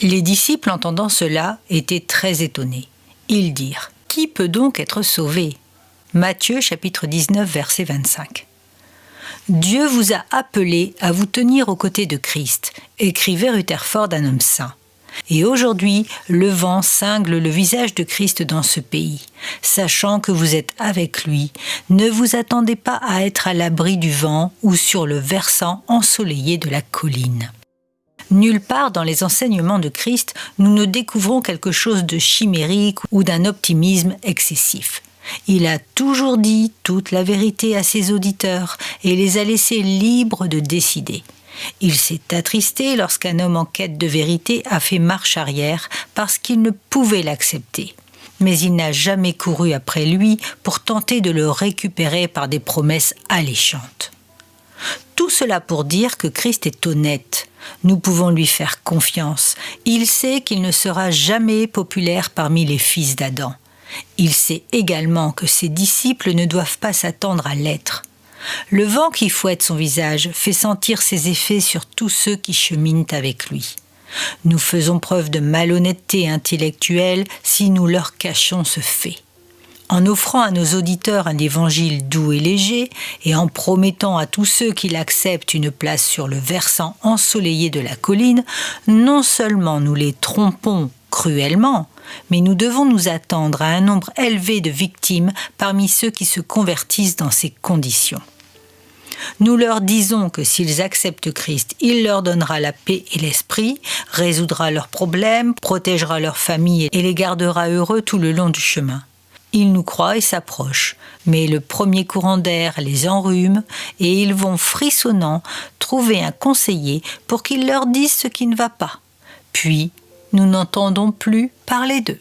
Les disciples, entendant cela, étaient très étonnés. Ils dirent : « Qui peut donc être sauvé ?» Matthieu chapitre 19, verset 25. « Dieu vous a appelé à vous tenir aux côtés de Christ », écrivait Rutherford, un homme saint. Et aujourd'hui, le vent cingle le visage de Christ dans ce pays. Sachant que vous êtes avec lui, ne vous attendez pas à être à l'abri du vent ou sur le versant ensoleillé de la colline. Nulle part dans les enseignements de Christ, nous ne découvrons quelque chose de chimérique ou d'un optimisme excessif. Il a toujours dit toute la vérité à ses auditeurs et les a laissés libres de décider. Il s'est attristé lorsqu'un homme en quête de vérité a fait marche arrière parce qu'il ne pouvait l'accepter. Mais il n'a jamais couru après lui pour tenter de le récupérer par des promesses alléchantes. Tout cela pour dire que Christ est honnête. Nous pouvons lui faire confiance. Il sait qu'il ne sera jamais populaire parmi les fils d'Adam. Il sait également que ses disciples ne doivent pas s'attendre à l'être. Le vent qui fouette son visage fait sentir ses effets sur tous ceux qui cheminent avec lui. Nous faisons preuve de malhonnêteté intellectuelle si nous leur cachons ce fait. En offrant à nos auditeurs un évangile doux et léger, et en promettant à tous ceux qui l'acceptent une place sur le versant ensoleillé de la colline, non seulement nous les trompons cruellement, mais nous devons nous attendre à un nombre élevé de victimes parmi ceux qui se convertissent dans ces conditions. Nous leur disons que s'ils acceptent Christ, il leur donnera la paix et l'esprit, résoudra leurs problèmes, protégera leur famille et les gardera heureux tout le long du chemin. Ils nous croient et s'approchent, mais le premier courant d'air les enrhume et ils vont frissonnant trouver un conseiller pour qu'il leur dise ce qui ne va pas. Puis, nous n'entendons plus parler d'eux.